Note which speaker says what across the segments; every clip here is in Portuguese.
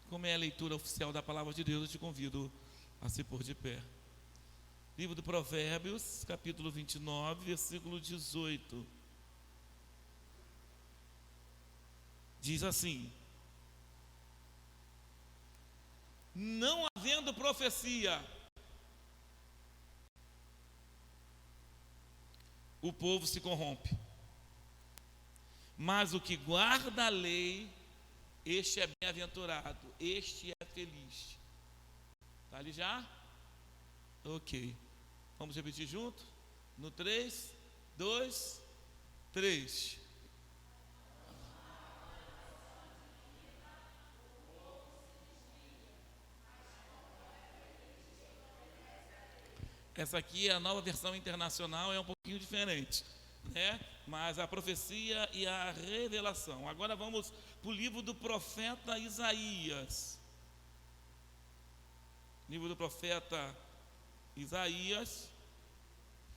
Speaker 1: Como é a leitura oficial da palavra de Deus, eu te convido a se pôr de pé. Livro de Provérbios, capítulo 29, versículo 18. Diz assim: não havendo profecia, o povo se corrompe, mas o que guarda a lei, este é bem-aventurado, este é feliz. Está ali já? Ok. Vamos repetir junto? No 3, 2, 3. Essa aqui é a nova versão internacional, é um pouquinho diferente, né? Mas a profecia e a revelação. Agora vamos para o livro do profeta Isaías. Livro do profeta Isaías,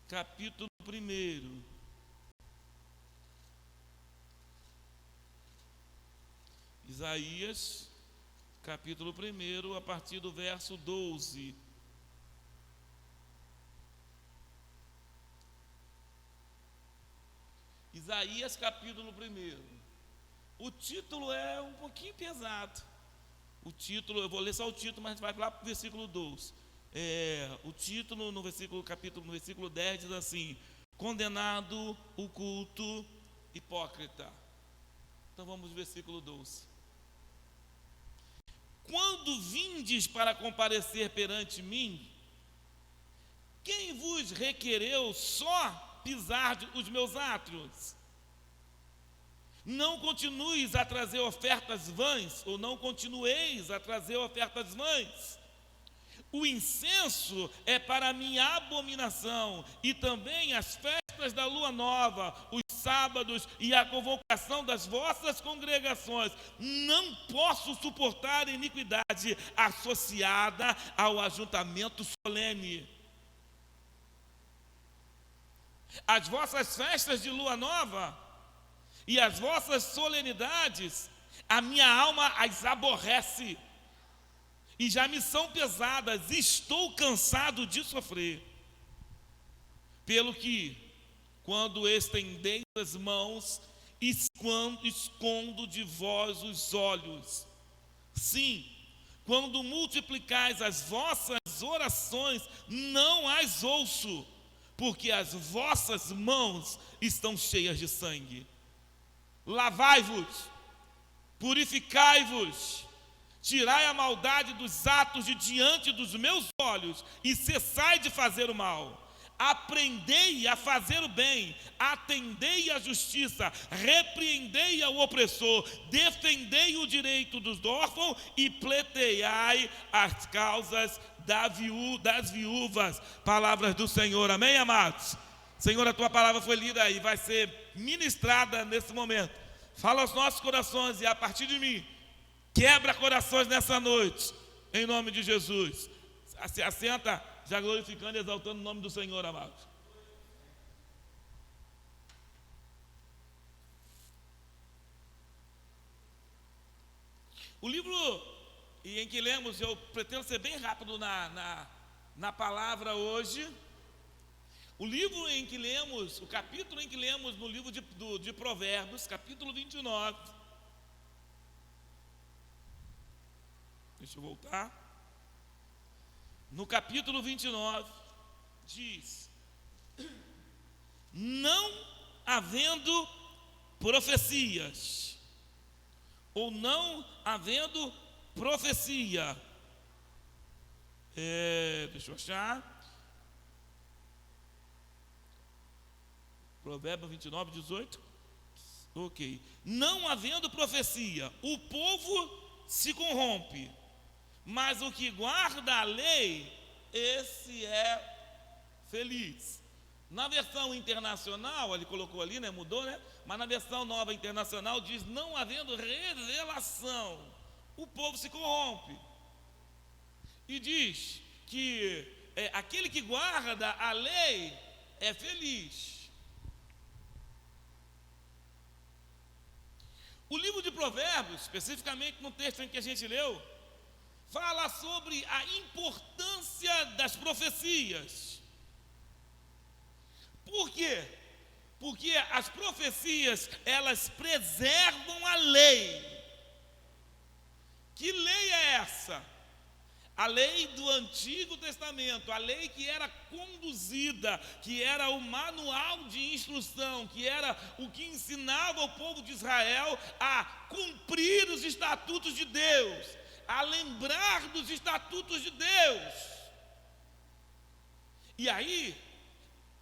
Speaker 1: capítulo 1. Isaías, capítulo 1, a partir do verso 12. Isaías, capítulo 1. O título é um pouquinho pesado. O título, eu vou ler só o título, mas a gente vai lá para o versículo 12. O título no versículo 10 diz assim: condenado o culto hipócrita. Então vamos ao versículo 12. Quando vindes para comparecer perante mim, quem vos requereu só pisar os meus átrios? Não continueis a trazer ofertas vãs, ou não continueis a trazer ofertas vãs. O incenso é para minha abominação, e também as festas da lua nova, os sábados e a convocação das vossas congregações. Não posso suportar iniquidade associada ao ajuntamento solene. As vossas festas de lua nova e as vossas solenidades, a minha alma as aborrece, e já me são pesadas, estou cansado de sofrer. Pelo que, quando estendeis as mãos, escondo de vós os olhos. Sim, quando multiplicais as vossas orações, não as ouço, porque as vossas mãos estão cheias de sangue. Lavai-vos, purificai-vos, tirai a maldade dos atos de diante dos meus olhos e cessai de fazer o mal. Aprendei a fazer o bem, atendei à justiça, repreendei ao opressor, defendei o direito dos órfãos e pleiteai as causas das viúvas. Palavras do Senhor, amém, amados? Senhor, a tua palavra foi lida e vai ser ministrada nesse momento. Fala aos nossos corações e a partir de mim, quebra corações nessa noite, em nome de Jesus. Se assenta, já glorificando e exaltando o nome do Senhor, amados. O livro em que lemos, eu pretendo ser bem rápido na palavra hoje. O livro em que lemos, o capítulo em que lemos no livro de Provérbios, capítulo 29. Deixa eu voltar. No capítulo 29, diz: não havendo profecias, ou não havendo profecia. Deixa eu achar. Provérbios 29, 18. Ok. Não havendo profecia, o povo se corrompe, mas o que guarda a lei, esse é feliz. Na versão internacional, ele colocou ali, né, mudou, né? Mas na versão nova internacional diz: não havendo revelação, o povo se corrompe. E diz que aquele que guarda a lei é feliz. O livro de Provérbios, especificamente no texto em que a gente leu, fala sobre a importância das profecias. Por quê? Porque as profecias, elas preservam a lei. Que lei é essa? A lei do Antigo Testamento, a lei que era conduzida, que era o manual de instrução, que era o que ensinava o povo de Israel a cumprir os estatutos de Deus, a lembrar dos estatutos de Deus. E aí,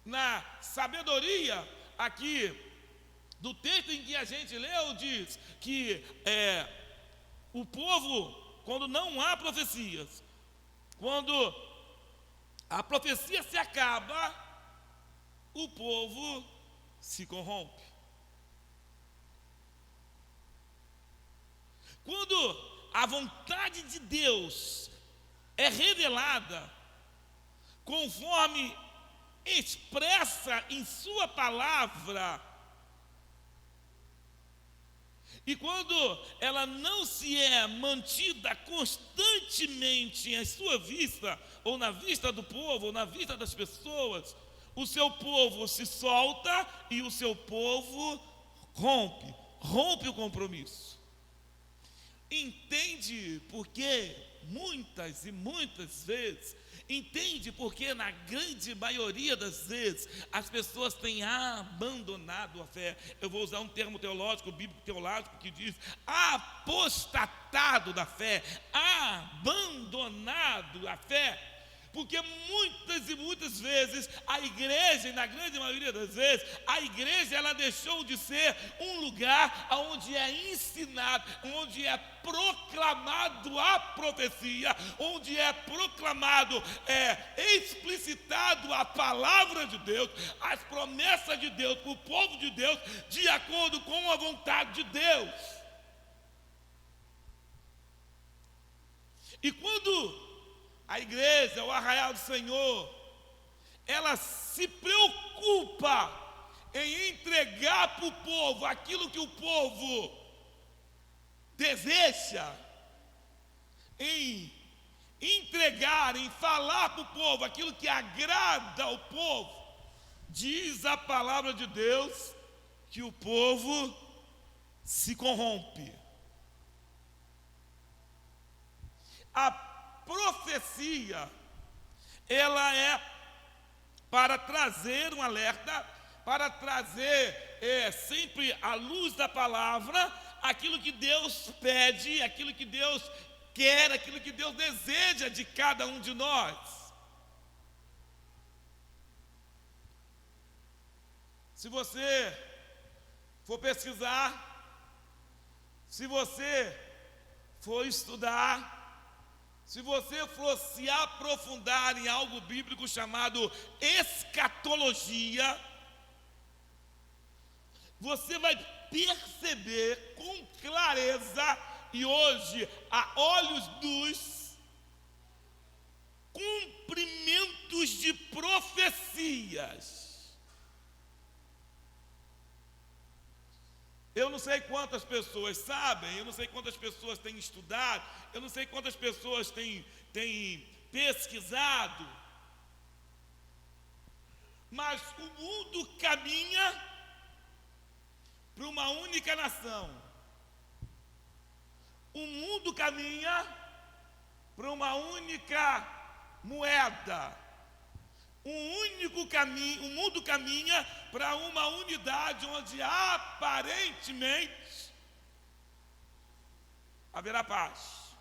Speaker 1: na sabedoria aqui do texto em que a gente leu, diz que o povo, quando não há profecias, quando a profecia se acaba, o povo se corrompe. Quando a vontade de Deus é revelada, conforme expressa em sua palavra, e quando ela não se é mantida constantemente em sua vista, ou na vista do povo, ou na vista das pessoas, o seu povo se solta e o seu povo rompe o compromisso. Entende porque muitas e muitas vezes, entende porque na grande maioria das vezes as pessoas têm abandonado a fé. Eu vou usar um termo teológico, bíblico teológico, que diz apostatado da fé, abandonado a fé. Porque muitas e muitas vezes a igreja, e na grande maioria das vezes, a igreja ela deixou de ser um lugar onde é ensinado, onde é proclamado a profecia, onde é proclamado, explicitado a palavra de Deus, as promessas de Deus para o povo de Deus, de acordo com a vontade de Deus. E quando a igreja, o arraial do Senhor, ela se preocupa em entregar para o povo aquilo que o povo deseja, em entregar, em falar para o povo aquilo que agrada ao povo. Diz a palavra de Deus que o povo se corrompe. A profecia, ela é para trazer um alerta, para trazer sempre à luz da palavra aquilo que Deus pede, aquilo que Deus quer, aquilo que Deus deseja de cada um de nós. Se você for pesquisar, se você for estudar, se você for se aprofundar em algo bíblico chamado escatologia, você vai perceber com clareza, e hoje a olhos nus, cumprimentos de profecias. Eu não sei quantas pessoas sabem, eu não sei quantas pessoas têm estudado, eu não sei quantas pessoas têm pesquisado, mas o mundo caminha para uma única nação. O mundo caminha para uma única moeda. O mundo caminha para uma unidade onde aparentemente haverá paz.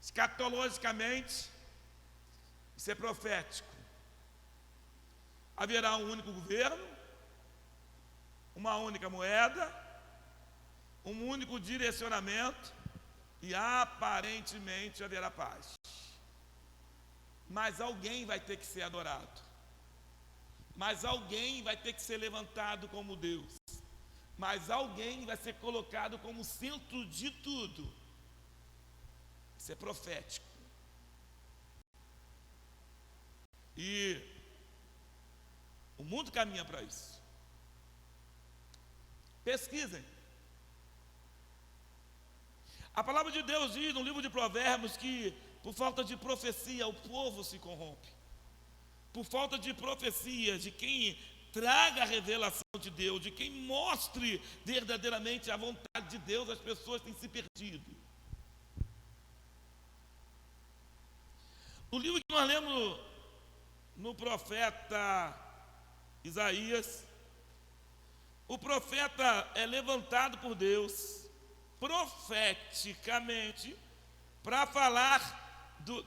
Speaker 1: Escatologicamente, isso é profético. Haverá um único governo, uma única moeda, um único direcionamento e aparentemente haverá paz. Mas alguém vai ter que ser adorado. Mas alguém vai ter que ser levantado como Deus. Mas alguém vai ser colocado como centro de tudo. Isso é profético. E o mundo caminha para isso. Pesquisem. A palavra de Deus diz no livro de Provérbios que por falta de profecia o povo se corrompe. Por falta de profecia, de quem traga a revelação de Deus, de quem mostre verdadeiramente a vontade de Deus, as pessoas têm se perdido. No livro que nós lemos no profeta Isaías, o profeta é levantado por Deus profeticamente para falar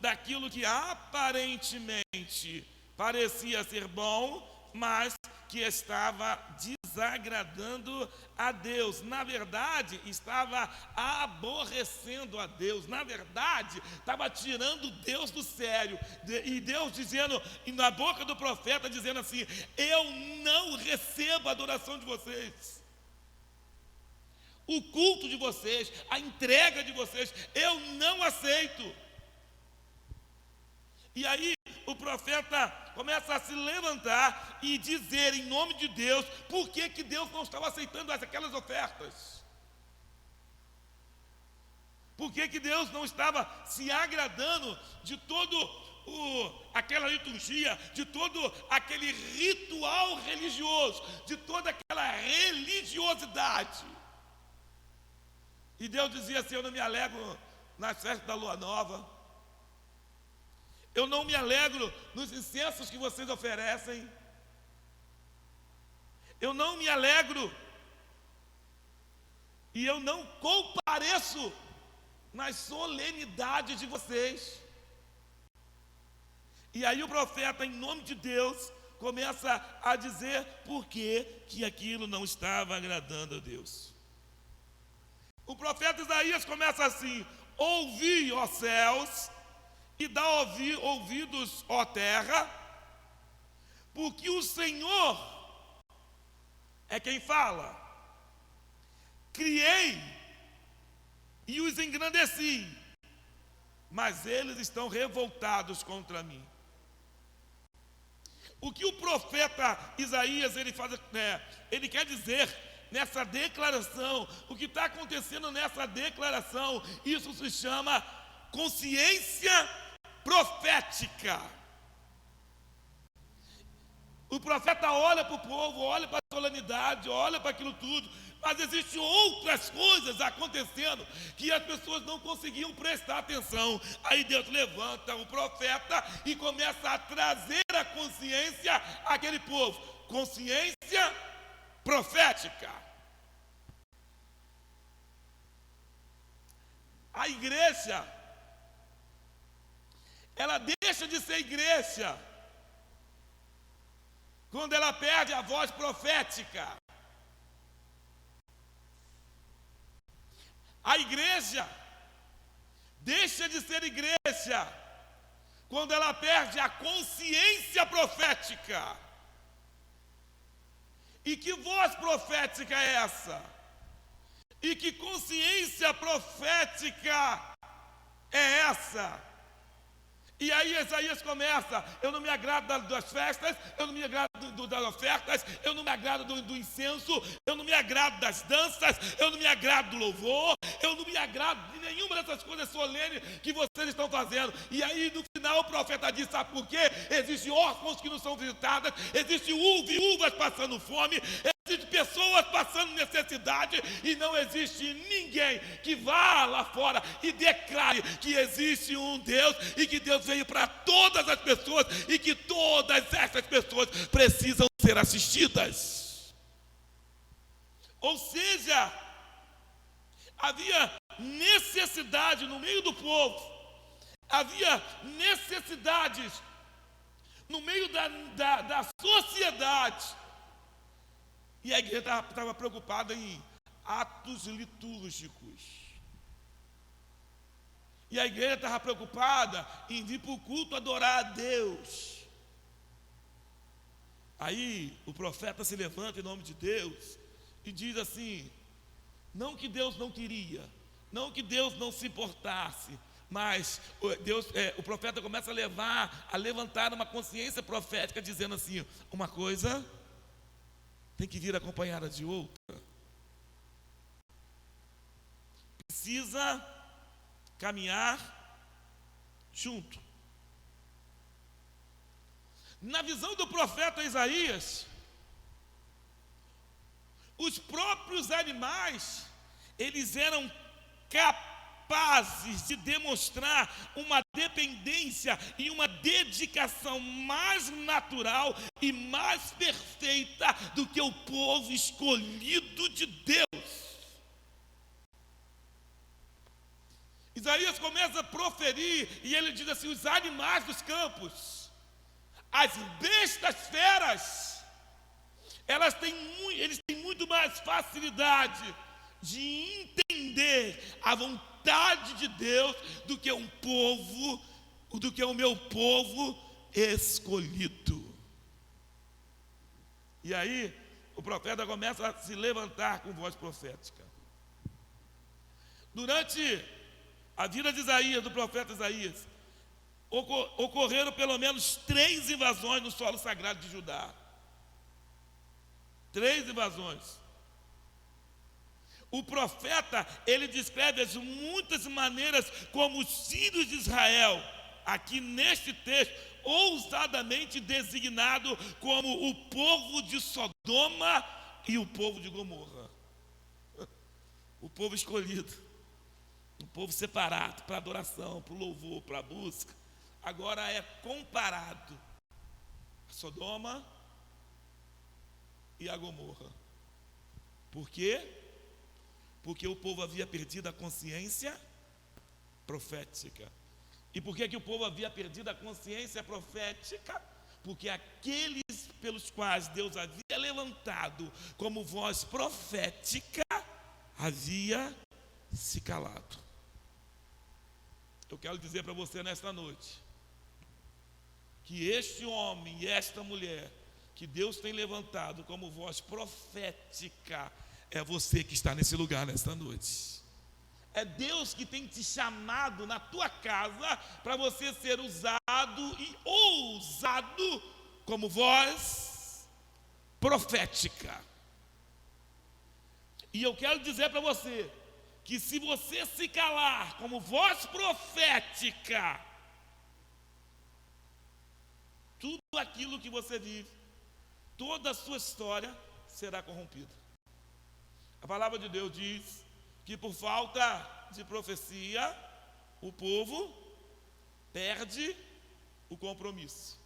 Speaker 1: daquilo que aparentemente parecia ser bom, mas que estava desagradando a Deus. Na verdade, estava aborrecendo a Deus. Na verdade, estava tirando Deus do sério. E Deus dizendo, e na boca do profeta, dizendo assim: eu não recebo a adoração de vocês. O culto de vocês, a entrega de vocês, eu não aceito. E aí o profeta começa a se levantar e dizer em nome de Deus por que Deus não estava aceitando aquelas ofertas. Por que Deus não estava se agradando de todo aquela liturgia, de todo aquele ritual religioso, de toda aquela religiosidade. E Deus dizia assim: eu não me alegro nas festas da lua nova, eu não me alegro nos incensos que vocês oferecem, eu não me alegro e eu não compareço nas solenidades de vocês. E aí o profeta, em nome de Deus, começa a dizer por que aquilo não estava agradando a Deus. O profeta Isaías começa assim: ouvi, ó céus, e dá ouvidos, ó terra, porque o Senhor é quem fala. Criei e os engrandeci, mas eles estão revoltados contra mim. O que o profeta Isaías ele quer dizer nessa declaração, o que está acontecendo nessa declaração, isso se chama consciência profética. O profeta olha para o povo, olha para a solenidade, olha para aquilo tudo, mas existem outras coisas acontecendo que as pessoas não conseguiam prestar atenção. Aí Deus levanta o profeta e começa a trazer a consciência àquele povo. Consciência profética. A igreja, ela deixa de ser igreja quando ela perde a voz profética. A igreja deixa de ser igreja quando ela perde a consciência profética. E que voz profética é essa? E que consciência profética é essa? E aí Isaías começa: eu não me agrado das festas, eu não me agrado das ofertas, eu não me agrado do incenso, eu não me agrado das danças, eu não me agrado do louvor, eu não me agrado de nenhuma dessas coisas solenes que vocês estão fazendo. E aí no final o profeta diz: sabe por quê? Existem órfãos que não são visitadas, existem viúvas passando fome, existem pessoas passando necessidade, e não existe ninguém que vá lá fora e declare que existe um Deus e que Deus veio para todas as pessoas e que todas essas pessoas precisam ser assistidas. Ou seja, havia necessidade no meio do povo, havia necessidades no meio da sociedade. E a igreja estava preocupada em atos litúrgicos. E a igreja estava preocupada em vir para o culto adorar a Deus. Aí o profeta se levanta em nome de Deus e diz assim: não que Deus não queria, não que Deus não se importasse, mas o profeta começa a levantar uma consciência profética, dizendo assim: uma coisa tem que vir acompanhada de outra. Precisa caminhar junto. Na visão do profeta Isaías, os próprios animais, eles eram capazes de demonstrar uma dependência e uma dedicação mais natural e mais perfeita do que o povo escolhido de Deus. Isaías começa a proferir e ele diz assim: os animais dos campos, as bestas feras, eles têm muito mais facilidade de entender a vontade de Deus do que o meu povo escolhido. E aí o profeta começa a se levantar com voz profética. Durante a vida de Isaías, do profeta Isaías, ocorreram pelo menos 3 invasões no solo sagrado de Judá. 3 invasões. O profeta, ele descreve as muitas maneiras como os filhos de Israel, aqui neste texto, ousadamente designado como o povo de Sodoma e o povo de Gomorra. O povo escolhido. Um povo separado para adoração, para o louvor, para a busca. Agora é comparado a Sodoma e a Gomorra. Por quê? Porque o povo havia perdido a consciência profética. E por que o povo havia perdido a consciência profética? Porque aqueles pelos quais Deus havia levantado como voz profética havia se calado. Eu quero dizer para você nesta noite que este homem e esta mulher que Deus tem levantado como voz profética é você que está nesse lugar nesta noite. É Deus que tem te chamado na tua casa para você ser usado e ousado como voz profética. E eu quero dizer para você que se você se calar como voz profética, tudo aquilo que você vive, toda a sua história será corrompida. A palavra de Deus diz que por falta de profecia, o povo perde o compromisso.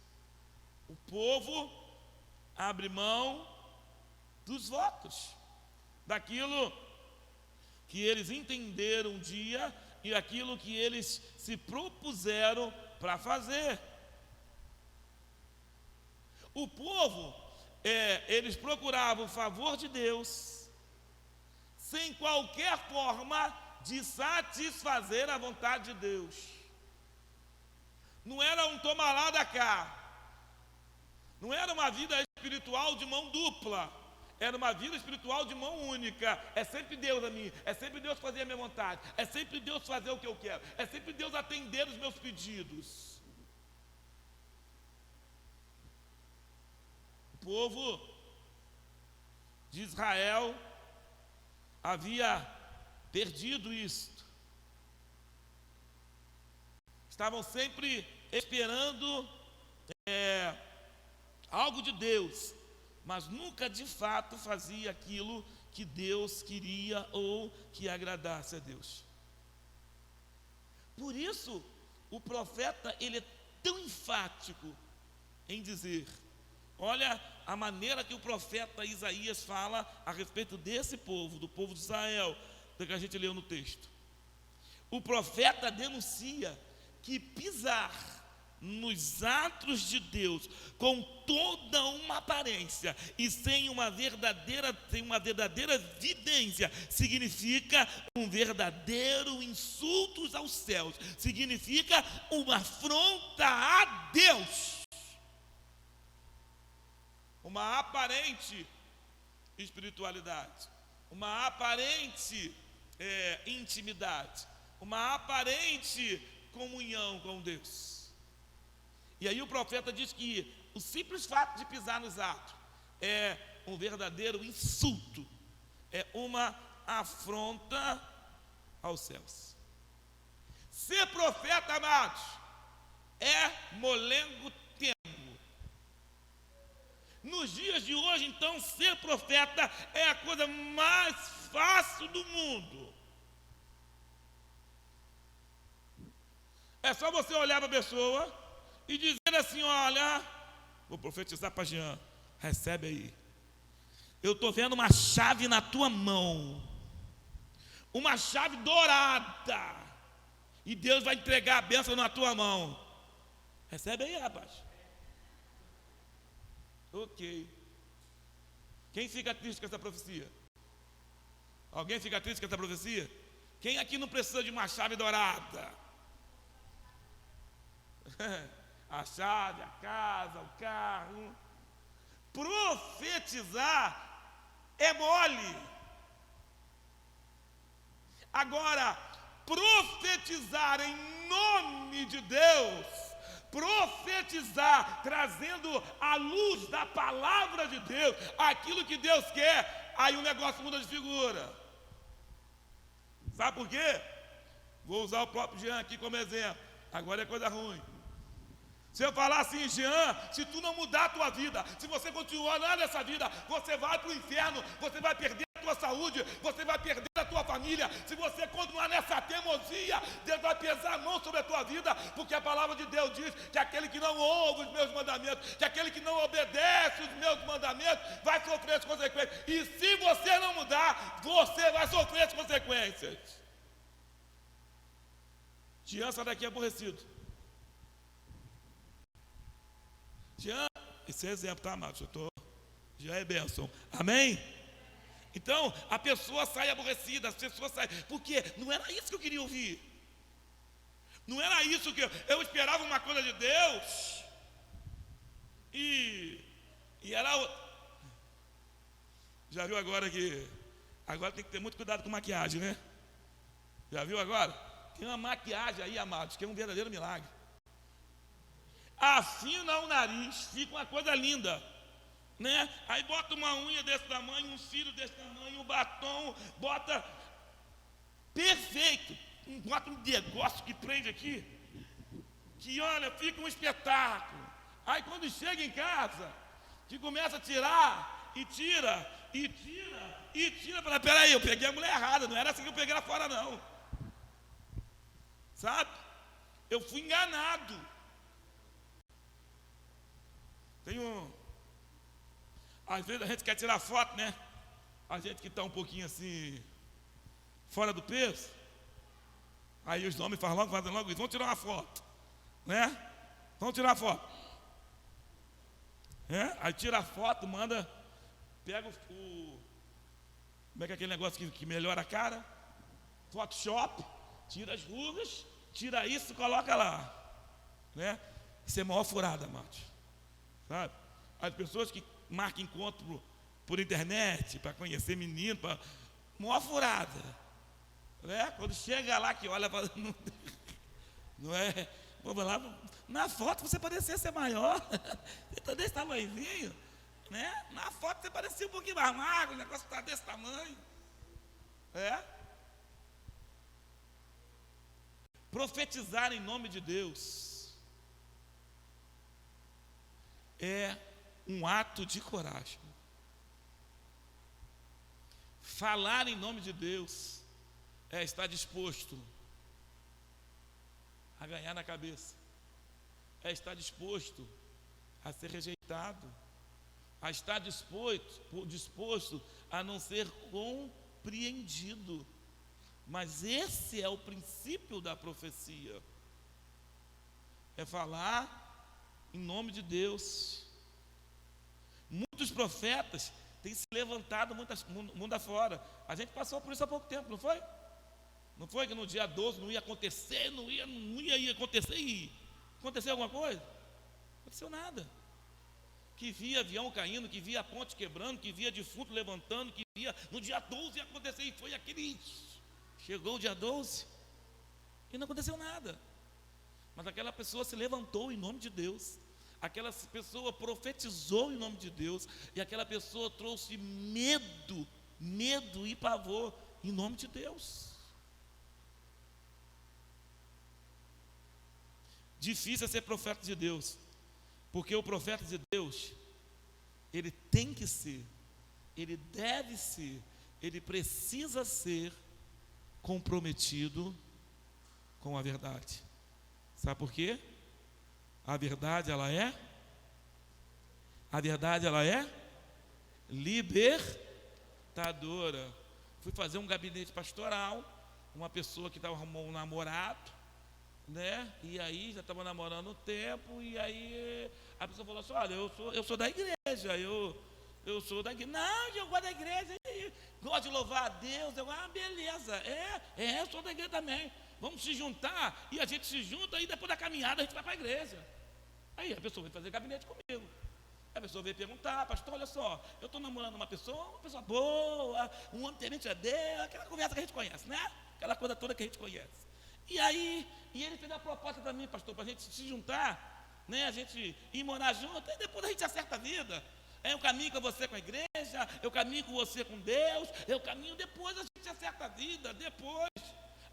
Speaker 1: O povo abre mão dos votos, daquilo que eles entenderam um dia e aquilo que eles se propuseram para fazer. O povo, eles procuravam o favor de Deus, sem qualquer forma de satisfazer a vontade de Deus. Não era um toma lá da cá, não era uma vida espiritual de mão dupla, era uma vida espiritual de mão única. É sempre Deus a mim, é sempre Deus fazer a minha vontade, é sempre Deus fazer o que eu quero, é sempre Deus atender os meus pedidos. O povo de Israel havia perdido isto. Estavam sempre esperando algo de Deus, mas nunca de fato fazia aquilo que Deus queria ou que agradasse a Deus. Por isso, o profeta, ele é tão enfático em dizer, olha a maneira que o profeta Isaías fala a respeito desse povo, do povo de Israel, que a gente leu no texto. O profeta denuncia que pisar nos atos de Deus com toda uma aparência e sem uma verdadeira evidência significa um verdadeiro insulto aos céus, significa uma afronta a Deus, uma aparente espiritualidade, uma aparente intimidade, uma aparente comunhão com Deus. E aí o profeta diz que o simples fato de pisar nos atos é um verdadeiro insulto, é uma afronta aos céus. Ser profeta, amados, é molengo tengo. Nos dias de hoje, então, ser profeta é a coisa mais fácil do mundo. É só você olhar para a pessoa e dizer assim: olha, vou profetizar para Jean, recebe aí. Eu estou vendo uma chave na tua mão, uma chave dourada, e Deus vai entregar a bênção na tua mão. Recebe aí, rapaz. Ok. Quem fica triste com essa profecia? Alguém fica triste com essa profecia? Quem aqui não precisa de uma chave dourada? A chave, a casa, o carro. Profetizar é mole. Agora, profetizar em nome de Deus, profetizar trazendo a luz da palavra de Deus, aquilo que Deus quer, aí o negócio muda de figura. Sabe por quê? Vou usar o próprio Jean aqui como exemplo. Agora é coisa ruim. Se eu falar assim: Jean, se tu não mudar a tua vida, se você continuar nessa vida, você vai para o inferno, você vai perder a tua saúde, você vai perder a tua família. Se você continuar nessa teimosia, Deus vai pesar a mão sobre a tua vida, porque a palavra de Deus diz que aquele que não ouve os meus mandamentos, que aquele que não obedece os meus mandamentos, vai sofrer as consequências. E se você não mudar, você vai sofrer as consequências. Jean, sai daqui aborrecido. Jean, esse é exemplo, tá, amados? Já é bênção. Amém? Então, a pessoa sai aborrecida, as pessoas saem. Porque não era isso que eu queria ouvir. Não era isso que eu esperava uma coisa de Deus. E era outra. Já viu agora que... Agora tem que ter muito cuidado com maquiagem, né? Já viu agora? Tem uma maquiagem aí, amados, que é um verdadeiro milagre. Afina o nariz, fica uma coisa linda, né? Aí bota uma unha desse tamanho, um cílio desse tamanho, um batom, bota perfeito, bota um negócio que prende aqui, que olha, fica um espetáculo. Aí quando chega em casa, que começa a tirar, e tira, e tira, e tira, fala: peraí, eu peguei a mulher errada, não era assim que eu peguei lá fora não. Sabe? Eu fui enganado. Às vezes a gente quer tirar foto, né? A gente que está um pouquinho assim, fora do peso. Aí os homens fazem logo isso: vamos tirar uma foto, né? Vamos tirar a foto. Aí tira a foto, manda, pega como é que é aquele negócio que melhora a cara? Photoshop, tira as rugas, tira isso, coloca lá, né? Isso é maior furada, amados. Sabe? As pessoas que marcam encontro por internet, para conhecer menino, maior furada, né? Quando chega lá, que olha, não é? Vamos lá, na foto você parecia ser maior, você está desse tamanhozinho, né? Na foto você parecia um pouquinho mais magro, o negócio está desse tamanho. Profetizar em nome de Deus é um ato de coragem. Falar em nome de Deus é estar disposto a ganhar na cabeça, é estar a ser rejeitado, a estar disposto a não ser compreendido. Mas esse é o princípio da profecia, é falar em nome de Deus. Muitos profetas têm se levantado mundo afora. A gente passou por isso há pouco tempo, não foi? Não foi que no dia 12 não ia acontecer, não ia acontecer, e aconteceu alguma coisa? Não aconteceu nada. Que via avião caindo, que via a ponte quebrando, que via defunto levantando, que via no dia 12 ia acontecer, e foi aquele... Chegou o dia 12 e não aconteceu nada. Mas aquela pessoa se levantou em nome de Deus, aquela pessoa profetizou em nome de Deus, e aquela pessoa trouxe medo e pavor em nome de Deus. Difícil é ser profeta de Deus, porque o profeta de Deus, ele tem que ser, ele deve ser, ele precisa ser comprometido com a verdade. Sabe por quê? A verdade ela é libertadora. Fui fazer um gabinete pastoral, uma pessoa que arrumou um namorado, né? E aí já estava namorando um tempo, e aí a pessoa falou assim: olha, eu sou da igreja, eu sou da igreja. Não, eu gosto da igreja, gosto de louvar a Deus. Beleza, eu sou da igreja também. Vamos se juntar, e a gente se junta, e depois da caminhada a gente vai para a igreja. Aí a pessoa veio fazer gabinete comigo. A pessoa veio perguntar: pastor, olha só, eu estou namorando uma pessoa boa, um homem temente a Deus, aquela conversa que a gente conhece, né? Aquela coisa toda que a gente conhece. E aí, ele fez a proposta para mim, pastor, para a gente se juntar, né? A gente ir morar junto, e depois a gente acerta a vida. Eu caminho com você com a igreja, eu caminho com você com Deus, eu caminho, depois a gente acerta a vida, depois.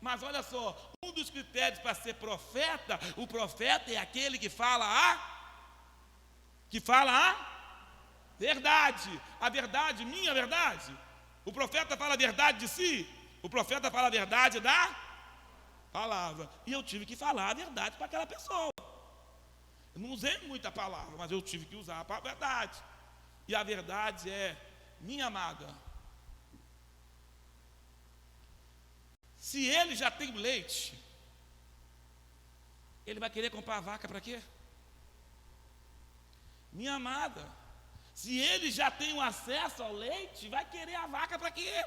Speaker 1: Mas olha só, um dos critérios para ser profeta, o profeta é aquele que fala a verdade. A verdade, minha verdade. O profeta fala a verdade de si, o profeta fala a verdade da palavra. E eu tive que falar a verdade para aquela pessoa. Eu não usei muita palavra, mas eu tive que usar a verdade. E a verdade é: minha amada, se ele já tem leite, ele vai querer comprar a vaca para quê? Minha amada, se ele já tem o acesso ao leite, vai querer a vaca para quê?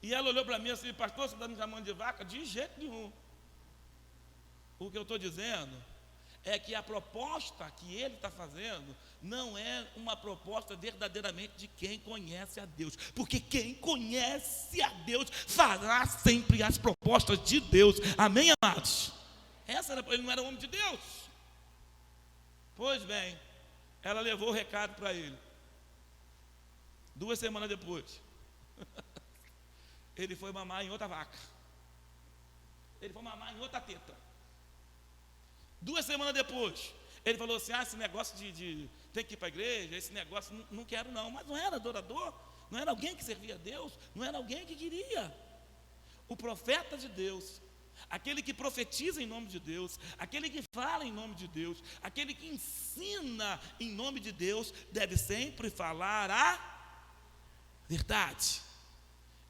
Speaker 1: E ela olhou para mim assim: pastor, você está me chamando de vaca? De jeito nenhum. O que eu estou dizendo é que a proposta que ele está fazendo não é uma proposta verdadeiramente de quem conhece a Deus, porque quem conhece a Deus fará sempre as propostas de Deus. Amém, amados? Ele não era homem de Deus. Pois bem, ela levou o recado para ele. 2 semanas depois, ele foi mamar em outra vaca, ele foi mamar em outra teta. 2 semanas depois, ele falou assim: esse negócio de tem que ir para a igreja, esse negócio não quero não. Mas não era adorador, não era alguém que servia a Deus, não era alguém que queria. O profeta de Deus, aquele que profetiza em nome de Deus, aquele que fala em nome de Deus, aquele que ensina em nome de Deus, deve sempre falar a verdade.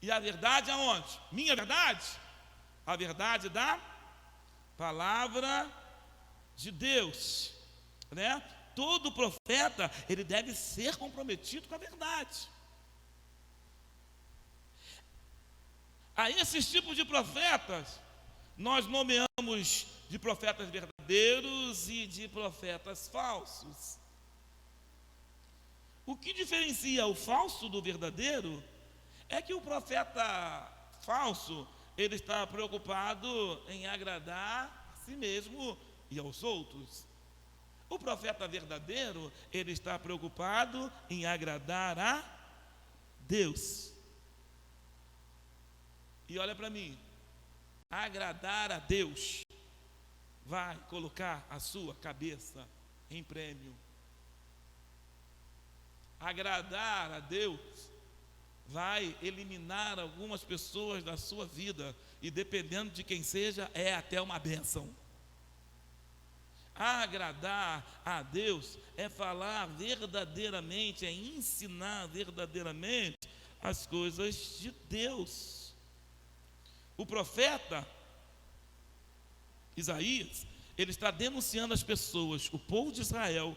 Speaker 1: E a verdade aonde? Minha verdade? A verdade da palavra de Deus, né? Todo profeta, ele deve ser comprometido com a verdade. A esses tipos de profetas, nós nomeamos de profetas verdadeiros e de profetas falsos. O que diferencia o falso do verdadeiro é que o profeta falso, ele está preocupado em agradar a si mesmo e aos outros. O profeta verdadeiro, ele está preocupado em agradar a Deus. E olha para mim, agradar a Deus vai colocar a sua cabeça em prêmio. Agradar a Deus vai eliminar algumas pessoas da sua vida, e dependendo de quem seja, é até uma bênção. Agradar a Deus é falar verdadeiramente, é ensinar verdadeiramente as coisas de Deus. O profeta Isaías, ele está denunciando as pessoas, o povo de Israel,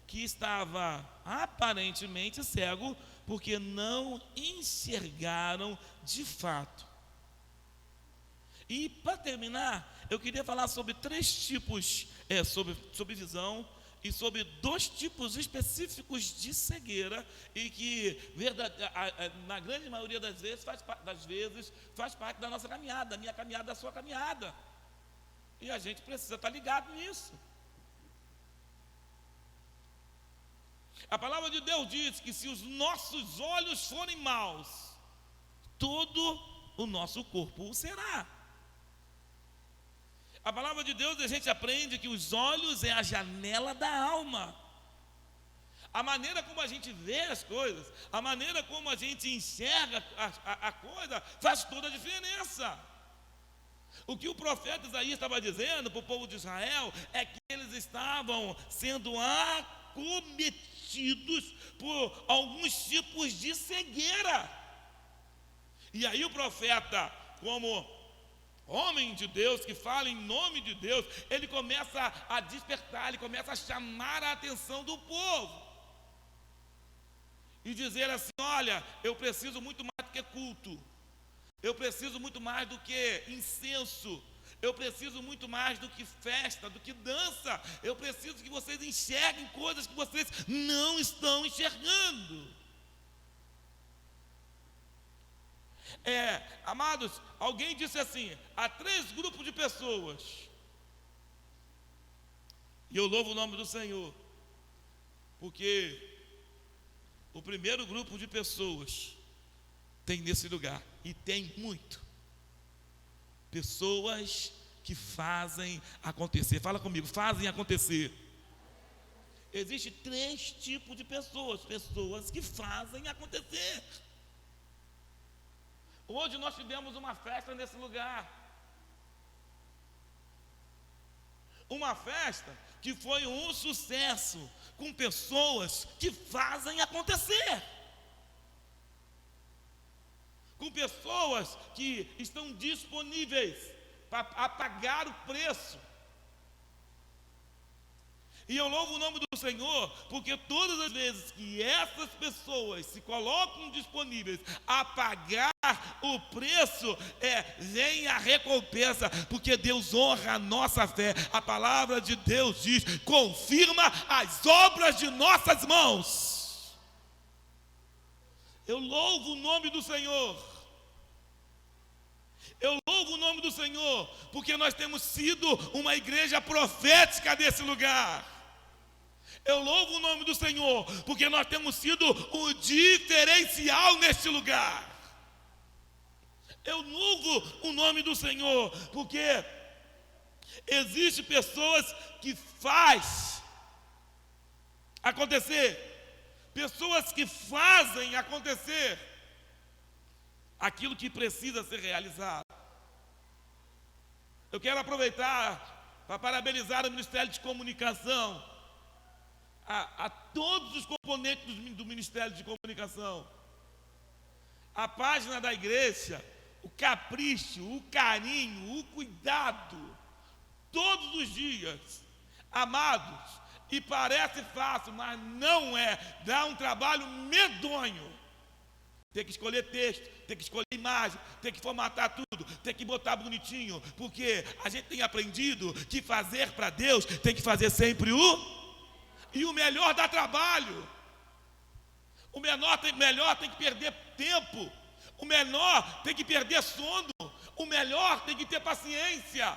Speaker 1: que estava aparentemente cego, porque não enxergaram de fato. E para terminar, eu queria falar sobre 3 tipos, sobre visão, e sobre 2 tipos específicos de cegueira, e que na grande maioria das vezes faz parte da nossa caminhada, da minha caminhada, da sua caminhada. E a gente precisa estar ligado nisso. A palavra de Deus diz que se os nossos olhos forem maus, todo o nosso corpo o será. A palavra de Deus, a gente aprende que os olhos é a janela da alma. A maneira como a gente vê as coisas, a maneira como a gente enxerga a coisa, faz toda a diferença. O que o profeta Isaías estava dizendo para o povo de Israel é que eles estavam sendo acometidos por alguns tipos de cegueira. E aí o profeta, como homem de Deus, que fala em nome de Deus, ele começa a despertar, ele começa a chamar a atenção do povo. E dizer assim: olha, eu preciso muito mais do que culto, eu preciso muito mais do que incenso, eu preciso muito mais do que festa, do que dança, eu preciso que vocês enxerguem coisas que vocês não estão enxergando. Amados, alguém disse assim: há 3 grupos de pessoas, e eu louvo o nome do Senhor, porque o primeiro grupo de pessoas tem nesse lugar, e tem muito, pessoas que fazem acontecer. Fala comigo, fazem acontecer. Existem 3 tipos de pessoas: pessoas que fazem acontecer. Hoje nós tivemos uma festa nesse lugar, uma festa que foi um sucesso, com pessoas que fazem acontecer, com pessoas que estão disponíveis para pagar o preço. E eu louvo o nome do Senhor, porque todas as vezes que essas pessoas se colocam disponíveis a pagar o preço, vem a recompensa, porque Deus honra a nossa fé. A palavra de Deus diz: confirma as obras de nossas mãos. Eu louvo o nome do Senhor. Eu louvo o nome do Senhor, porque nós temos sido uma igreja profética desse lugar. Eu louvo o nome do Senhor, porque nós temos sido o diferencial neste lugar. Eu louvo o nome do Senhor, porque existem pessoas que fazem acontecer, pessoas que fazem acontecer aquilo que precisa ser realizado. Eu quero aproveitar para parabenizar o Ministério de Comunicação, a todos os componentes do Ministério de Comunicação, a página da igreja, o capricho, o carinho, o cuidado, todos os dias. Amados, e parece fácil, mas não é. Dá um trabalho medonho. Tem que escolher texto, tem que escolher imagem, tem que formatar tudo, tem que botar bonitinho, porque a gente tem aprendido que fazer para Deus tem que fazer sempre e o melhor dá trabalho. O melhor tem que perder tempo, o menor tem que perder sono, o melhor tem que ter paciência.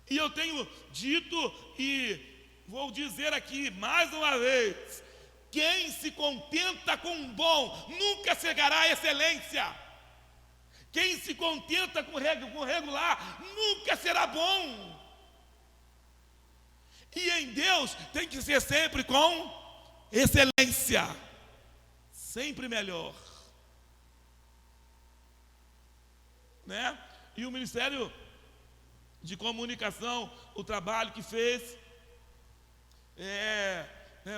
Speaker 1: E eu tenho dito e vou dizer aqui mais uma vez: quem se contenta com o bom nunca chegará à excelência. Quem se contenta com regular nunca será bom. E em Deus tem que ser sempre com excelência, sempre melhor, né? E o Ministério de Comunicação, o trabalho que fez,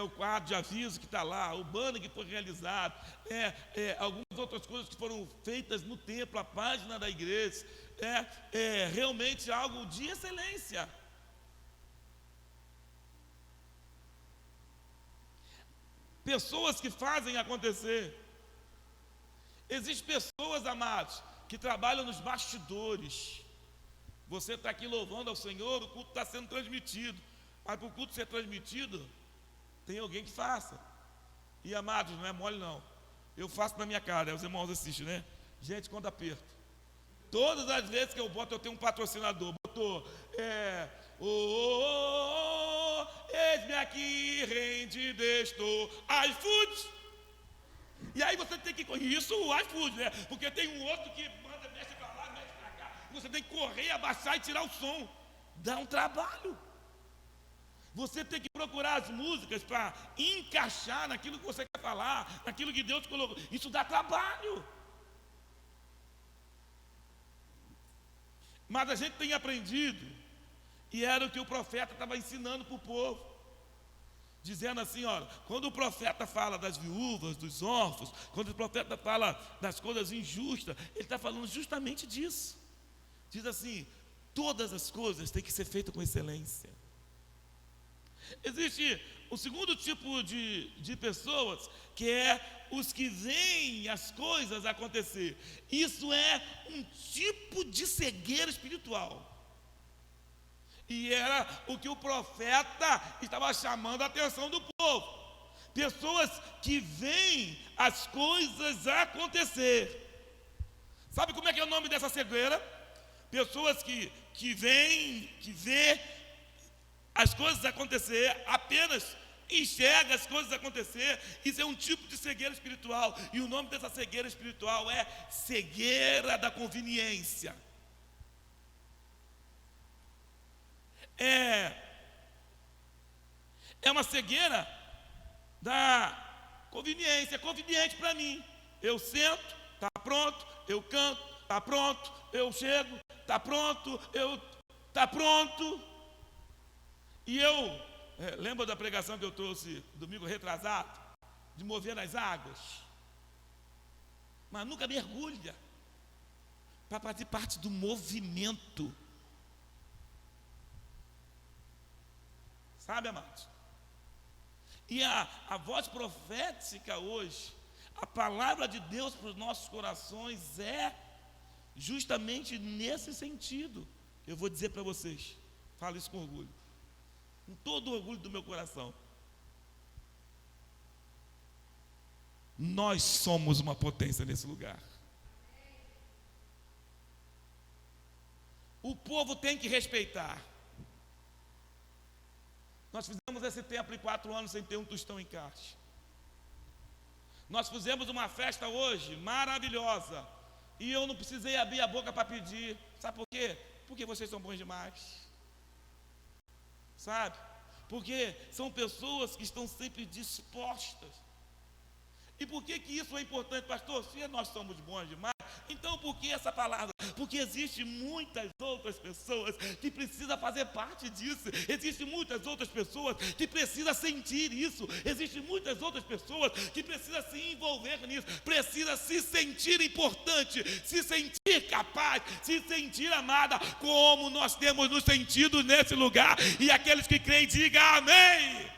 Speaker 1: o quadro de aviso que está lá, o banner que foi realizado, algumas outras coisas que foram feitas no templo, a página da igreja, realmente algo de excelência. Pessoas que fazem acontecer. Existem pessoas, amados, que trabalham nos bastidores. Você está aqui louvando ao Senhor, o culto está sendo transmitido, mas para o culto ser transmitido, tem alguém que faça. E amados, não é mole não. Eu faço na minha cara, os irmãos assistem, né? Gente, quando aperto. Todas as vezes que eu boto, eu tenho um patrocinador. Botou, eis-me aqui, rendido estou, iFood. E aí você tem que, isso o iFood, né? Porque tem um outro que manda, mexe para lá, mexe para cá. Você tem que correr, abaixar e tirar o som. dá um trabalho. Você tem que procurar as músicas para encaixar naquilo que você quer falar, naquilo que Deus colocou. Isso dá trabalho. Mas a gente tem aprendido, e era o que o profeta estava ensinando para o povo, dizendo assim, olha, quando o profeta fala das viúvas, dos órfãos, quando o profeta fala das coisas injustas, ele está falando justamente disso. Diz assim, todas as coisas têm que ser feitas com excelência. Existe o segundo tipo de pessoas, que é os que veem as coisas acontecer. Isso é um tipo de cegueira espiritual. E era o que o profeta estava chamando a atenção do povo. Pessoas que veem as coisas acontecer. Sabe como é que é o nome dessa cegueira? Pessoas que vê as coisas acontecer, apenas enxerga as coisas acontecer. Isso é um tipo de cegueira espiritual. E o nome dessa cegueira espiritual é cegueira da conveniência. É uma cegueira da conveniência. É conveniente para mim. Eu sento, está pronto, eu canto, está pronto, eu chego, está pronto, está pronto. E lembra da pregação que eu trouxe domingo retrasado? De mover nas águas. Mas nunca mergulha para fazer parte do movimento. Sabe, amados? E a voz profética hoje, a palavra de Deus para os nossos corações é justamente nesse sentido. Eu vou dizer para vocês, falo isso com orgulho. Com todo o orgulho do meu coração. Nós somos uma potência nesse lugar. O povo tem que respeitar. Nós fizemos esse templo em 4 anos sem ter um tostão em caixa. Nós fizemos uma festa hoje maravilhosa. E eu não precisei abrir a boca para pedir. Sabe por quê? Porque vocês são bons demais. Sabe? Porque são pessoas que estão sempre dispostas. E por que isso é importante, pastor? Se nós somos bons demais, então por que essa palavra? Porque existem muitas outras pessoas que precisam fazer parte disso. Existem muitas outras pessoas que precisam sentir isso. Existem muitas outras pessoas que precisam se envolver nisso. Precisa se sentir importante, se sentir capaz, se sentir amada, como nós temos nos sentido nesse lugar. E aqueles que creem, digam amém.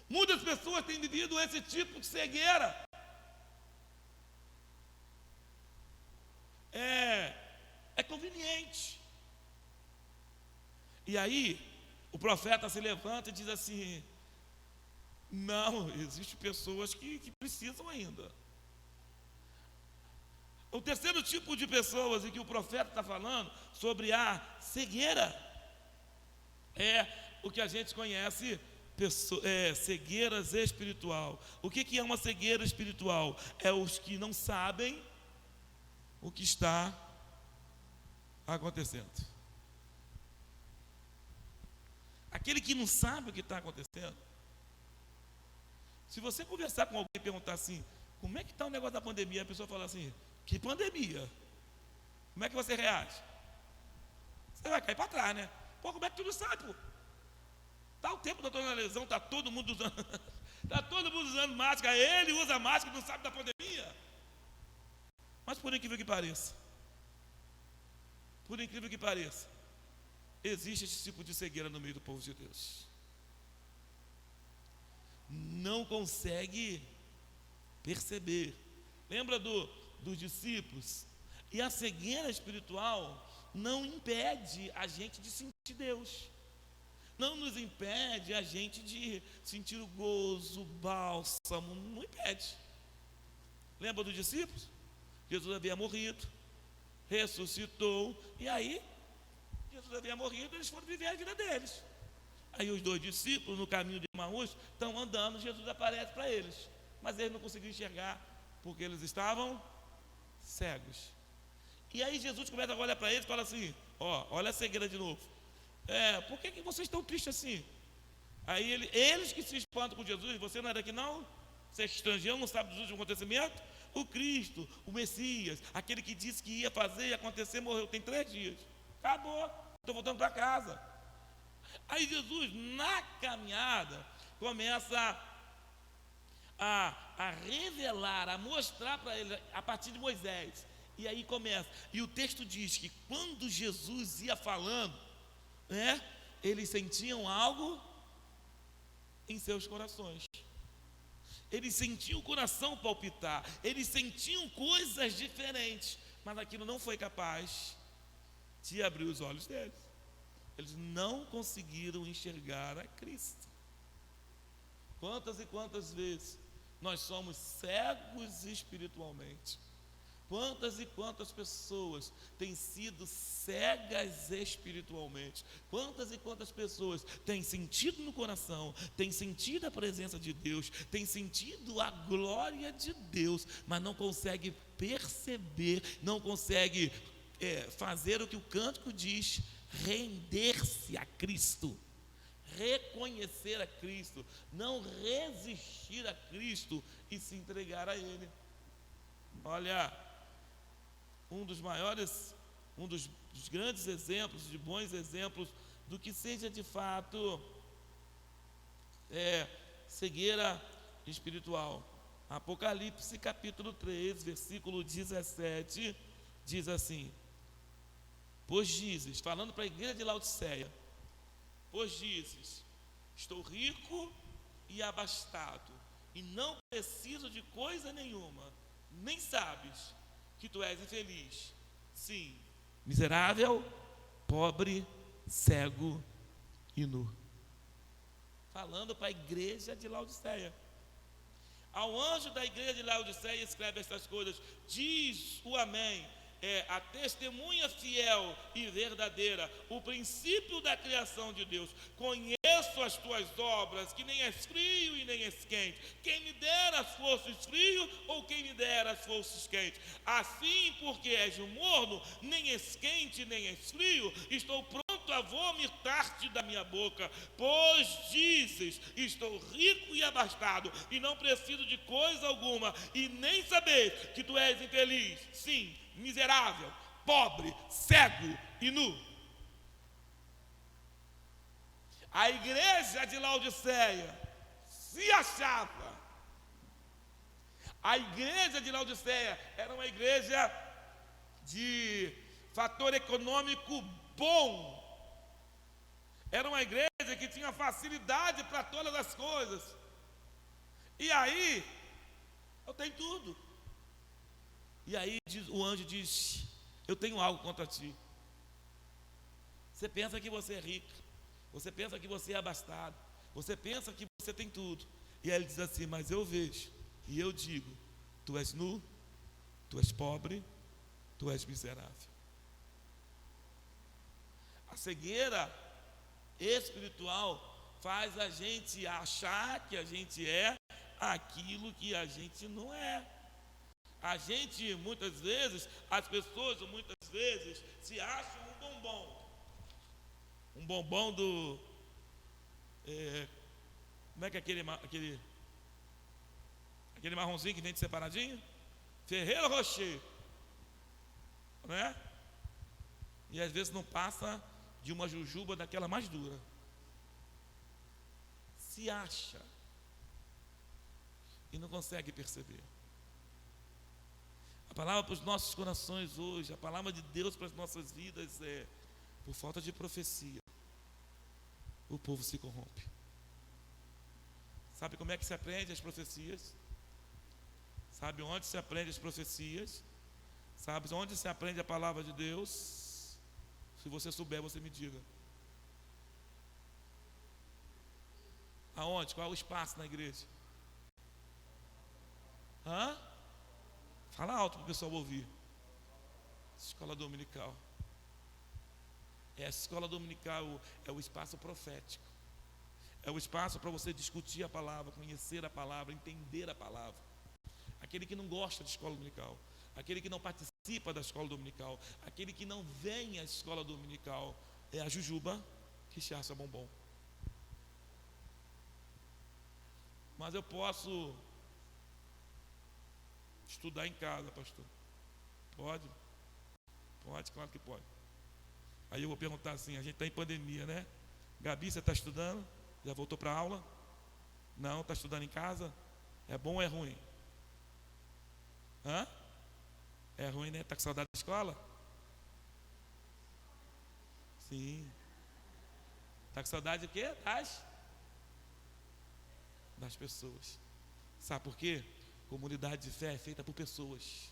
Speaker 1: Muitas pessoas têm vivido esse tipo de cegueira. É conveniente. E aí, o profeta se levanta e diz assim: não, existem pessoas que precisam ainda. O terceiro tipo de pessoas em que o profeta está falando sobre a cegueira é o que a gente conhece, cegueiras espiritual. O que é uma cegueira espiritual? É os que não sabem o que está acontecendo. Aquele que não sabe o que está acontecendo. Se você conversar com alguém e perguntar assim, como é que está o negócio da pandemia? A pessoa fala assim, que pandemia? Como é que você reage? Você vai cair para trás, né? Pô, como é que tu não sabe, pô? Está o tempo da dona lesão, está todo mundo usando máscara. Ele usa máscara e não sabe da pandemia. Mas por incrível que pareça, existe esse tipo de cegueira no meio do povo de Deus. Não consegue perceber. Lembra dos discípulos? E a cegueira espiritual não impede a gente de sentir Deus. Não nos impede a gente de sentir o gozo, o bálsamo, não impede. Lembra dos discípulos? Jesus havia morrido, ressuscitou, e aí, Jesus havia morrido, eles foram viver a vida deles. Aí os 2 discípulos, no caminho de Emaús, estão andando, Jesus aparece para eles, mas eles não conseguiram enxergar, porque eles estavam cegos. E aí Jesus começa a olhar para eles e fala assim: ó, olha a cegueira de novo. Por que vocês estão tristes assim? Aí eles que se espantam com Jesus: você não é daqui não? Você é estrangeiro, não sabe dos últimos acontecimentos? O Cristo, o Messias, aquele que disse que ia fazer e acontecer, morreu tem 3 dias. Acabou, estou voltando para casa. Aí Jesus, na caminhada, começa a revelar, a mostrar para ele, a partir de Moisés. E aí começa, e o texto diz que quando Jesus ia falando, eles sentiam algo em seus corações. Eles sentiam o coração palpitar, eles sentiam coisas diferentes, mas aquilo não foi capaz de abrir os olhos deles. Eles não conseguiram enxergar a Cristo. Quantas e quantas vezes nós somos cegos espiritualmente? Quantas e quantas pessoas têm sido cegas espiritualmente? Quantas e quantas pessoas têm sentido no coração, têm sentido a presença de Deus, têm sentido a glória de Deus, mas não conseguem perceber, não conseguem fazer o que o cântico diz: render-se a Cristo, reconhecer a Cristo, não resistir a Cristo e se entregar a Ele. Olha, um dos grandes exemplos, de bons exemplos do que seja de fato cegueira espiritual. Apocalipse capítulo 3, versículo 17, diz assim: pois dizes, falando para a igreja de Laodiceia, pois dizes, estou rico e abastado, e não preciso de coisa nenhuma, nem sabes que tu és infeliz, sim, miserável, pobre, cego e nu. Falando para a igreja de Laodiceia. Ao anjo da igreja de Laodiceia escreve estas coisas: diz o Amém, a testemunha fiel e verdadeira, o princípio da criação de Deus. Conheço as tuas obras, que nem és frio e nem és quente. Quem me dera fosses frio, ou quem me dera fosses quente. Assim, porque és morno, nem és quente, nem és frio, estou pronto a vomitar-te da minha boca. Pois dizes, estou rico e abastado, e não preciso de coisa alguma, e nem saber que tu és infeliz, sim, miserável, pobre, cego e nu. A igreja de Laodiceia se achava. A igreja de Laodiceia era uma igreja de fator econômico bom. Era uma igreja que tinha facilidade para todas as coisas. E aí, eu tenho tudo. E aí o anjo diz: eu tenho algo contra ti. Você pensa que você é rico, você pensa que você é abastado, você pensa que você tem tudo. E aí ele diz assim: mas eu vejo e eu digo, tu és nu, tu és pobre, tu és miserável. A cegueira espiritual faz a gente achar que a gente é aquilo que a gente não é. A gente, muitas vezes, as pessoas muitas vezes se acham um bombom. Um bombom do... como é que é aquele marronzinho que vem de separadinho? Ferreiro Rocher. Não é? E às vezes não passa de uma jujuba daquela mais dura. Se acha e não consegue perceber. A palavra para os nossos corações hoje, a palavra de Deus para as nossas vidas é: por falta de profecia, o povo se corrompe. Sabe como é que se aprende as profecias? Sabe onde se aprende as profecias? Sabe onde se aprende a palavra de Deus? Se você souber, você me diga. Aonde? Qual é o espaço na igreja? Fala alto para o pessoal ouvir. Escola dominical. A escola dominical é o espaço profético. É o espaço para você discutir a palavra, conhecer a palavra, entender a palavra. Aquele que não gosta de escola dominical, aquele que não participa participa da escola dominical. Aquele que não vem à escola dominical é a jujuba que se acha bombom. Mas eu posso estudar em casa, pastor? Pode? Pode, claro que pode. Aí eu vou perguntar assim, a gente está em pandemia, né? Gabi, você está estudando? Já voltou para a aula? Não, está estudando em casa? É bom ou é ruim? Hã? É ruim, né? Está com saudade da escola? Sim. Está com saudade de quê? Das pessoas. Sabe por quê? Comunidade de fé é feita por pessoas.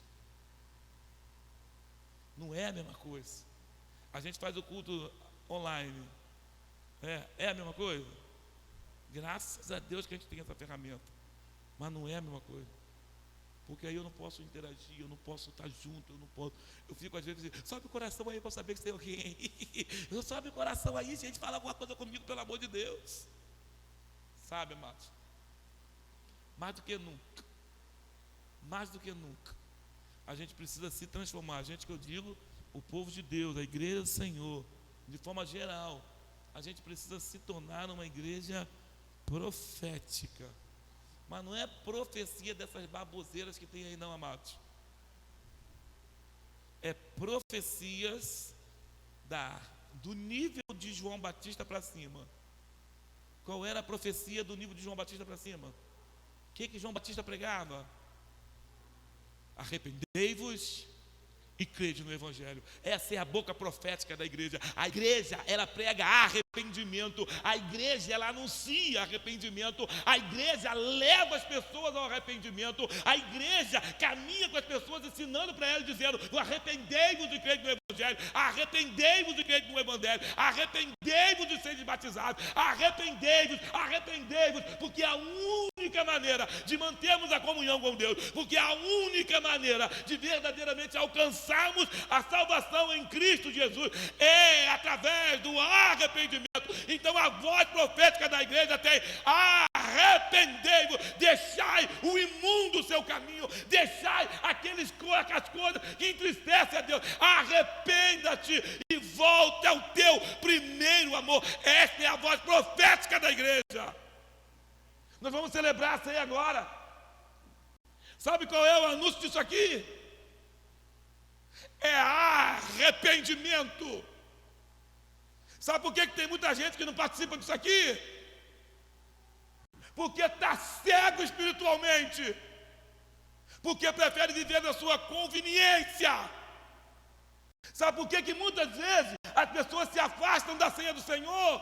Speaker 1: Não é a mesma coisa. A gente faz o culto online. É a mesma coisa? Graças a Deus que a gente tem essa ferramenta. Mas não é a mesma coisa. Porque aí eu não posso interagir, eu não posso estar junto, eu não posso. Eu fico às vezes, sobe o coração aí para saber que tem alguém. Eu sobe o coração aí, gente, fala alguma coisa comigo, pelo amor de Deus. Sabe, amados? Mais do que nunca, a gente precisa se transformar. A gente, que eu digo, o povo de Deus, a igreja do Senhor, de forma geral, a gente precisa se tornar uma igreja profética. Mas não é profecia dessas baboseiras que tem aí, não, amados. É profecias do nível de João Batista para cima. Qual era a profecia do nível de João Batista para cima? O que João Batista pregava? Arrependei-vos e crede no Evangelho. Essa é a boca profética da igreja. A igreja, ela prega arrependimento. A igreja, ela anuncia arrependimento. A igreja leva as pessoas ao arrependimento. A igreja caminha com as pessoas ensinando para elas, dizendo: arrependei-vos e crede no Evangelho. Arrependei-vos e crede no Evangelho. Arrependei-vos de serem batizados. Arrependei-vos, porque a única maneira de mantermos a comunhão com Deus, porque a única maneira de verdadeiramente alcançarmos a salvação em Cristo Jesus é através do arrependimento. Então a voz profética da igreja tem: arrependei-vos, deixai o imundo seu caminho, deixai aquelas coisas que entristecem a Deus, arrependa-te e volta ao teu primeiro amor. Esta é a voz profética da igreja. Nós vamos celebrar a ceia agora. Sabe qual é o anúncio disso aqui? É arrependimento. Sabe por que tem muita gente que não participa disso aqui? Porque está cego espiritualmente. Porque prefere viver na sua conveniência. Sabe por que muitas vezes as pessoas se afastam da ceia do Senhor?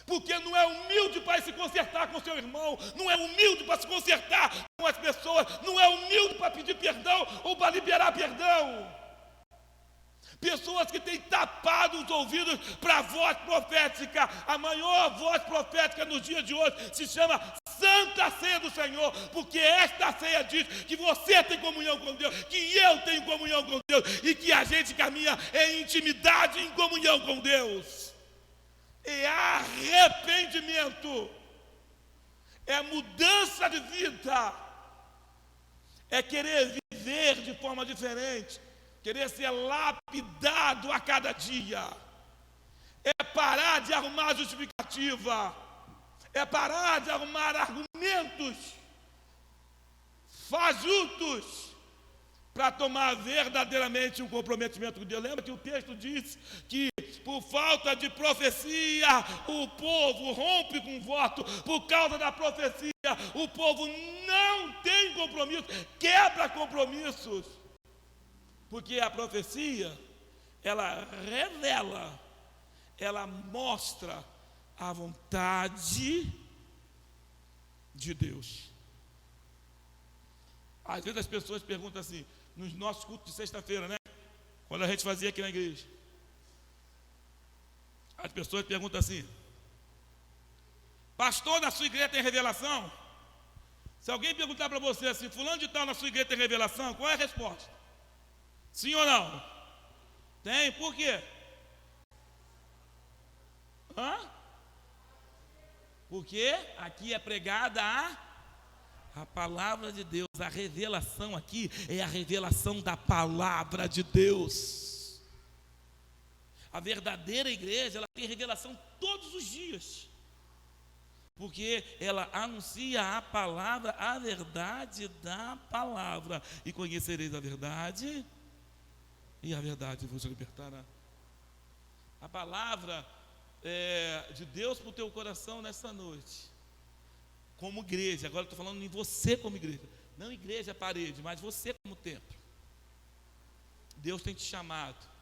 Speaker 1: Porque não é humilde para se consertar com seu irmão, não é humilde para se consertar com as pessoas, não é humilde para pedir perdão ou para liberar perdão. Pessoas que têm tapado os ouvidos para a voz profética. A maior voz profética nos dias de hoje se chama Santa Ceia do Senhor, porque esta ceia diz que você tem comunhão com Deus, que eu tenho comunhão com Deus e que a gente caminha em intimidade, em comunhão com Deus. É arrependimento, é mudança de vida, é querer viver de forma diferente, querer ser lapidado a cada dia, é parar de arrumar justificativa, é parar de arrumar argumentos fajutos para tomar verdadeiramente um comprometimento com Deus. Lembra que o texto diz que por falta de profecia o povo rompe com voto. Por causa da profecia o povo não tem compromisso, quebra compromissos. Porque a profecia, ela revela, ela mostra a vontade de Deus. Às vezes as pessoas perguntam assim, nos nossos cultos de sexta-feira, né? Quando a gente fazia aqui na igreja, as pessoas perguntam assim: pastor, na sua igreja tem revelação? Se alguém perguntar para você assim, fulano de tal na sua igreja tem revelação, qual é a resposta? Sim ou não? Tem, por quê? Porque aqui é pregada A palavra de Deus, a revelação aqui é a revelação da palavra de Deus. A verdadeira igreja, ela tem revelação todos os dias, porque ela anuncia a palavra, a verdade da palavra. E conhecereis a verdade, e a verdade vos libertará. A palavra de Deus para o teu coração nessa noite, como igreja. Agora eu estou falando em você como igreja, não igreja parede, mas você como templo. Deus tem te chamado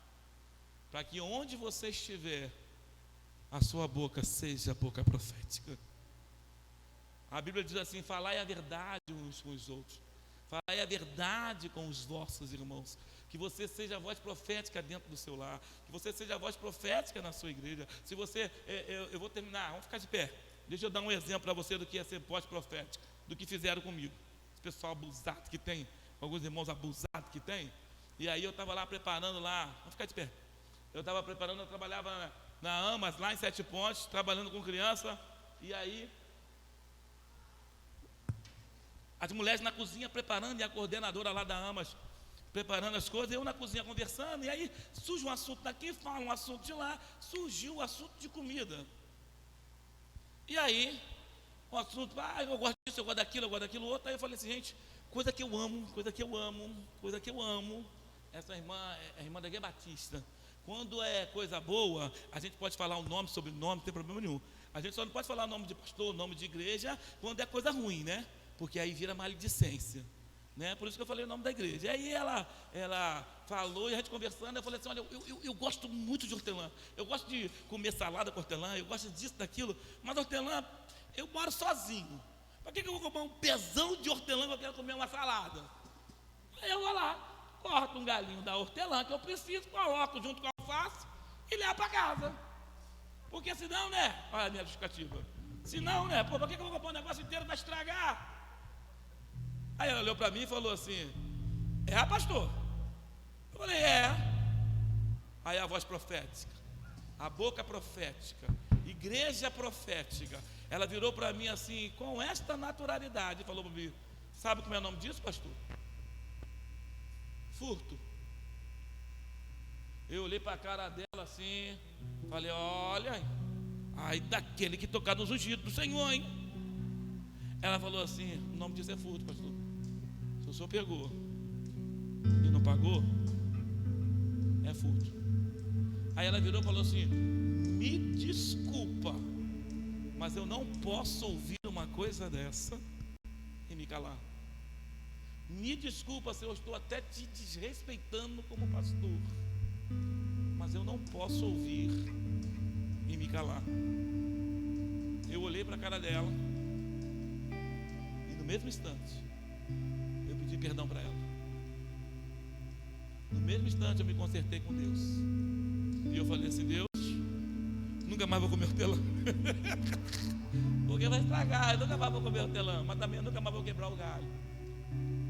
Speaker 1: para que onde você estiver, a sua boca seja a boca profética. A Bíblia diz assim: falai a verdade uns com os outros, falai a verdade com os vossos irmãos. Que você seja a voz profética dentro do seu lar, que você seja a voz profética na sua igreja. Se você, eu vou terminar, vamos ficar de pé. Deixa eu dar um exemplo para você do que é ser voz profética, do que fizeram comigo. Esse pessoal abusado que tem, alguns irmãos abusados que tem. E aí eu estava lá preparando lá, vamos ficar de pé. Eu estava preparando, eu trabalhava na Amas, lá em Sete Pontes, trabalhando com criança. E aí as mulheres na cozinha preparando, e a coordenadora lá da Amas preparando as coisas, eu na cozinha conversando, e aí surge um assunto daqui, fala um assunto de lá, surgiu o assunto de comida. E aí, o assunto, eu gosto disso, eu gosto daquilo outro. Aí eu falei assim: gente, coisa que eu amo. Essa irmã é a irmã da Guia Batista. Quando é coisa boa, a gente pode falar o nome, sobrenome, não tem problema nenhum. A gente só não pode falar o nome de pastor, nome de igreja, quando é coisa ruim, né? Porque aí vira maledicência, né? Por isso que eu falei o nome da igreja. E aí ela falou, e a gente conversando, eu falei assim: olha, eu gosto muito de hortelã, eu gosto de comer salada com hortelã, eu gosto disso, daquilo, mas hortelã, eu moro sozinho, para que eu vou comprar um pezão de hortelã que eu quero comer uma salada? Aí eu vou lá, corto um galinho da hortelã que eu preciso, coloco junto com a alface e levo para casa, porque senão, né, olha a minha justificativa, senão, né, para que eu vou comprar um negócio inteiro, vai estragar? Aí ela olhou para mim e falou assim: pastor? Eu falei: Aí a voz profética, a boca profética, igreja profética, ela virou para mim assim, com esta naturalidade, e falou para mim: sabe como é o nome disso, pastor? Furto. Eu olhei para a cara dela assim, falei: olha, aí daquele que tocar nos ungidos do Senhor, hein? Ela falou assim: o nome disso é furto, pastor. Se o senhor pegou e não pagou, é furto. Aí ela virou e falou assim: me desculpa, mas eu não posso ouvir uma coisa dessa e me calar. Me desculpa se eu estou até te desrespeitando como pastor, mas eu não posso ouvir e me calar. Eu olhei para a cara dela e no mesmo instante eu pedi perdão para ela. No mesmo instante eu me consertei com Deus. E eu falei assim: Deus, nunca mais vou comer hortelã. Porque vai estragar, eu nunca mais vou comer hortelã, mas também eu nunca mais vou quebrar o galho.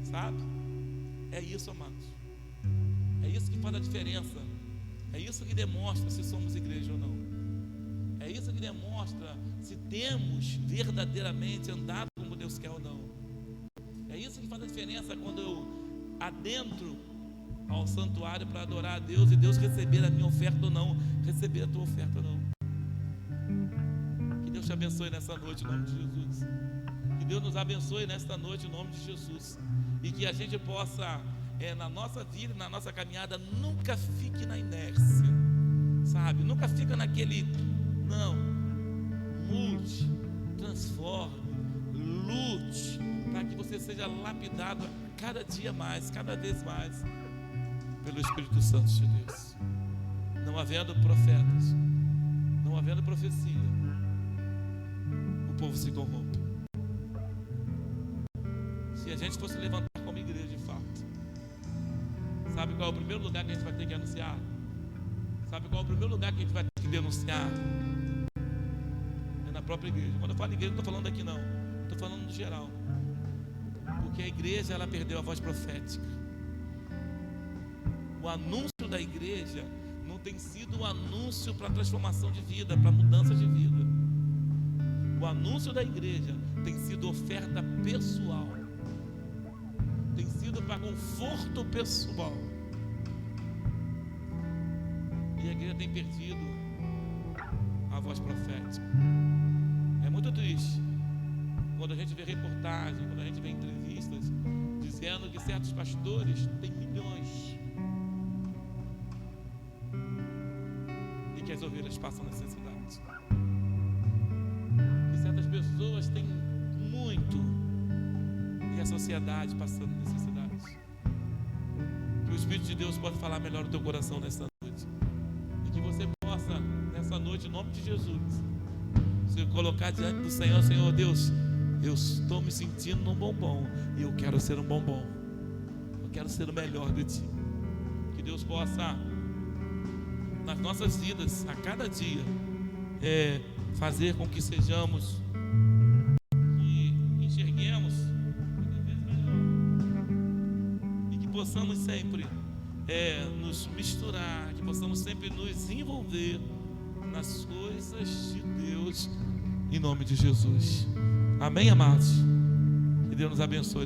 Speaker 1: Sabe? É isso, amados. É isso que faz a diferença. É isso que demonstra se somos igreja ou não. É isso que demonstra se temos verdadeiramente andado como Deus quer ou não. É isso que faz a diferença quando eu adentro ao santuário para adorar a Deus e Deus receber a minha oferta ou não, receber a tua oferta ou não. Que Deus te abençoe nessa noite em nome de Jesus. Que Deus nos abençoe nesta noite em nome de Jesus. E que a gente possa, na nossa vida, na nossa caminhada, nunca fique na inércia, sabe? Nunca fica naquele, não. Mude, transforme, lute, para que você seja lapidado cada dia mais, cada vez mais, pelo Espírito Santo de Deus. Não havendo profetas, não havendo profecia, o povo se corrompe. Se a gente fosse levantar como igreja de fato, sabe qual é o primeiro lugar que a gente vai ter que anunciar? Sabe qual é o primeiro lugar que a gente vai ter que denunciar? É na própria igreja. Quando eu falo igreja, não estou falando aqui não, estou falando no geral. Porque a igreja, ela perdeu a voz profética. O anúncio da igreja não tem sido um anúncio para transformação de vida, para mudança de vida. O anúncio da igreja tem sido oferta pessoal, tem sido para conforto pessoal, e a igreja tem perdido a voz profética. É muito triste quando a gente vê reportagem, quando a gente vê entrevistas dizendo que certos pastores têm milhões e que as ovelhas passam necessidade, que certas pessoas têm muito e a sociedade passando necessidade. Que o Espírito de Deus pode falar melhor no teu coração nessa noite, e que você possa nessa noite, em nome de Jesus, se colocar diante do Senhor. Senhor Deus, eu estou me sentindo um bombom e eu quero ser um bombom, eu quero ser o melhor de Ti. Que Deus possa nas nossas vidas, a cada dia, fazer com que sejamos, que enxerguemos cada vez melhor, e que possamos sempre nos misturar, que possamos sempre nos envolver nas coisas de Deus, em nome de Jesus. Amém, amados? Que Deus nos abençoe.